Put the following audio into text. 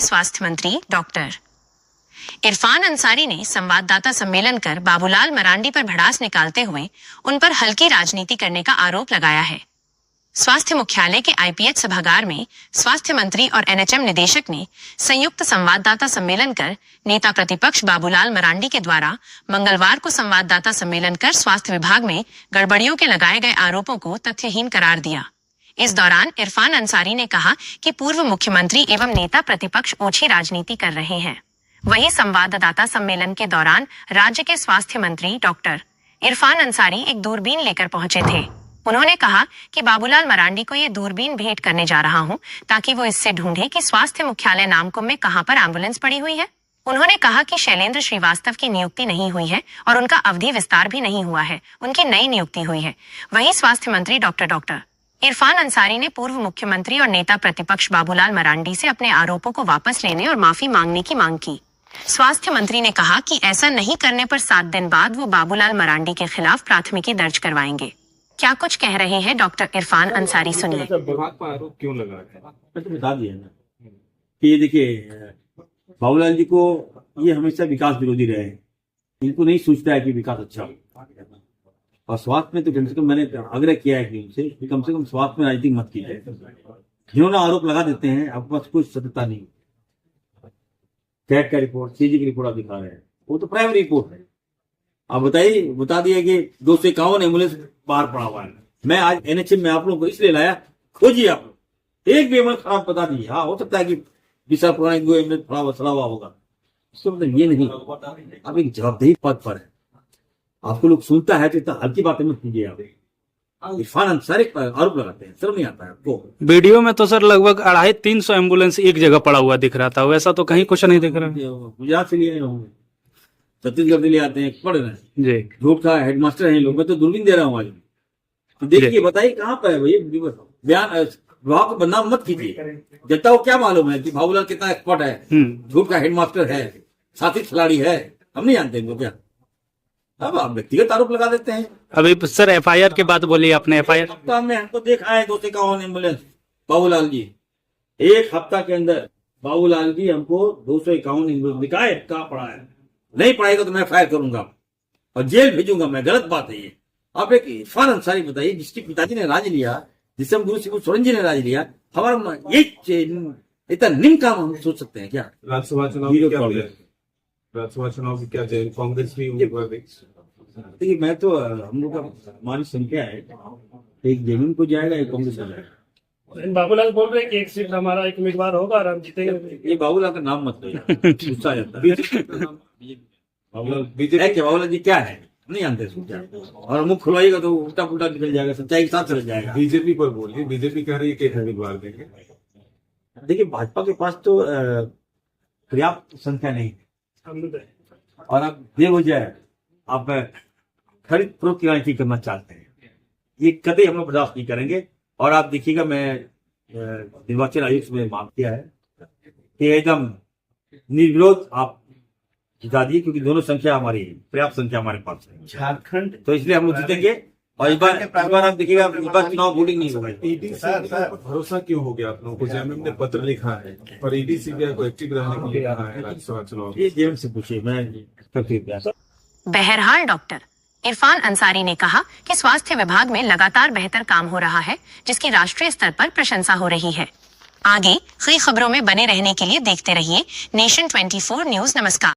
स्वास्थ्य मंत्री डॉक्टर इरफान अंसारी ने संवाददाता सम्मेलन कर बाबूलाल मरांडी पर भड़ास निकालते हुए उन पर हल्की राजनीति करने का आरोप लगाया है। स्वास्थ्य मुख्यालय के आईपीएच सभागार में स्वास्थ्य मंत्री और एनएचएम निदेशक ने संयुक्त संवाददाता सम्मेलन कर नेता प्रतिपक्ष बाबूलाल मरांडी के द्वारा मंगलवार को संवाददाता सम्मेलन कर स्वास्थ्य विभाग में गड़बड़ियों के लगाए गए आरोपों को तथ्यहीन करार दिया। इस दौरान इरफान अंसारी ने कहा कि पूर्व मुख्यमंत्री एवं नेता प्रतिपक्ष ओछी राजनीति कर रहे हैं। वहीं संवाददाता सम्मेलन के दौरान राज्य के स्वास्थ्य मंत्री डॉक्टर इरफान अंसारी एक दूरबीन लेकर पहुंचे थे। उन्होंने कहा कि बाबूलाल मरांडी को ये दूरबीन भेंट करने जा रहा हूं ताकि वो इससे ढूंढे कि स्वास्थ्य मुख्यालय नामकुम में कहां पर एम्बुलेंस पड़ी हुई है। उन्होंने कहा कि शैलेंद्र श्रीवास्तव की नियुक्ति नहीं हुई है और उनका अवधि विस्तार भी नहीं हुआ है, उनकी नई नियुक्ति हुई है। वहीं स्वास्थ्य मंत्री डॉक्टर इरफान अंसारी ने पूर्व मुख्यमंत्री और नेता प्रतिपक्ष बाबूलाल मरांडी से अपने आरोपों को वापस लेने और माफी मांगने की मांग की। स्वास्थ्य मंत्री ने कहा कि ऐसा नहीं करने पर 7 दिन बाद वो बाबूलाल मरांडी के खिलाफ प्राथमिकी दर्ज करवाएंगे। क्या कुछ कह रहे हैं डॉक्टर इरफान अंसारी, सुनिए। आरोप क्यों लगा है? मैं तो बता दिया ना कि ये देखिए, बाबूलाल जी को ये हमेशा विकास विरोधी रहे हैं। इनको नहीं सोचता है कि विकास अच्छा हो। और स्वास्थ्य में तो कम से कम मैंने आग्रह किया है कि उनसे कम से कम स्वास्थ्य में राजनीति मत कीजिए। जिन्होंने आरोप लगा देते हैं, आपके पास कुछ सत्यता नहीं। कैट का रिपोर्ट, सीजी की रिपोर्ट आप दिखा रहे हैं, वो तो प्राइमरी रिपोर्ट है। आप बताइए, बता दिया कि 251 एम्बुलेंस बाहर पड़ा हुआ है। मैं आज एनएचएम में आप लोगों को इसलिए लाया, खोजिए आप लोग, एक भी एम्बुलेंस खराब बता दीजिए। हाँ, हो सकता है कि 20 पुराने 2 एम्बुलेंस सड़ा हुआ होगा, उसका मतलब ये नहीं। आप एक जवाबदेही पद पर है, आपको लोग सुनता है तो इतना हल्की बातें मत कीजिए। आप इरफान अंसारी आरोप लगाते हैं, शर्म नहीं आता है आपको? वीडियो में तो सर लगभग 250-300 एम्बुलेंस एक जगह पड़ा हुआ दिख रहा था, वैसा तो कहीं कुछ नहीं दिख रहा। गुजरात से लिए होंगे, छत्तीसगढ़ से ले आते हैं, पढ़ रहे हैं जी। झूठ का हेडमास्टर है लोग। मैं तो दूरबीन दे रहा हूँ आज। तो देखिए, बताइए कहाँ पर है भाई बयान। विभाग को बदनाम मत कीजिए। जनता को क्या मालूम है कि बाबूलाल कितना एक्सपर्ट है, झूठ का हेडमास्टर है, साथी खिलाड़ी है, हम नहीं जानते इनको क्या। अब आप व्यक्तिगत आरोप लगा देते हैं। अभी सर एफआईआर की बात बोली आपने। एफआईआर हमने हमको देखा है 251 एम्बुलेंस बाबूलाल जी। एक हफ्ता के अंदर बाबूलाल जी हमको 251 एम्बुलेंस दिखाए, कहाँ पड़ा है। नहीं पढ़ाएगा तो मैं फायर करूंगा और जेल भेजूंगा मैं। गलत बात है ये। आप एक इरफान अंसारी बताइए, जिसके पिताजी ने राज लिया, जिससे हम गुरु शिबू सोरेन जी ने राज लिया, हमारा ये इतना निम्न काम हम सोच सकते हैं क्या? राज्यसभा चुनाव की क्या कांग्रेस भी उम्मीदवार देखिए, मैं तो हम लोग का हमारी संख्या है, एक जेडीयू को जाएगा, एक कांग्रेस को जाएगा। बाबूलाल बोल रहे हैं कि एक सीट हमारा एक उम्मीदवार होगा और हम जीतेंगे। ये बाबूलाल का नाम मत लो, गुस्सा आ जाता है। बाबूलाल जी क्या है नहीं जानते, और मुख खुलवाइएगा तो उल्टा पुल्टा निकल जाएगा, सच्चाई के साथ चल जाएगा। बीजेपी पर बोलिए, बीजेपी कह रही है कि उम्मीदवार देंगे। देखिए, भाजपा के पास तो पर्याप्त संख्या नहीं है और आप बेवजह आप खरीद फरोख्त की राजनीति करना चाहते हैं। ये कभी हम लोग बर्दाश्त नहीं करेंगे। और आप देखिएगा, मैं निर्वाचन आयोग से मांग किया है कि एकदम निर्विरोध आप जिता दिए, क्योंकि दोनों संख्या हमारी पर्याप्त संख्या हमारे पास है झारखंड, तो इसलिए हम लोग जीतेंगे। और इस बार आप देखिएगा, इस बार चुनाव वोटिंग नहीं होगा। भरोसा क्यों हो गया आप लोगों को? जेएमएम ने पत्र लिखा है और ईडीसी को एक्टिव रहने के लिए कहा है राज्यसभा चुनाव। ये जेएमएम से पूछिए, मैं। बहरहाल डॉक्टर इरफान अंसारी ने कहा कि स्वास्थ्य विभाग में लगातार बेहतर काम हो रहा है, जिसकी राष्ट्रीय स्तर पर प्रशंसा हो रही है। आगे कई खबरों में बने रहने के लिए देखते रहिए नेशन 24 न्यूज। नमस्कार।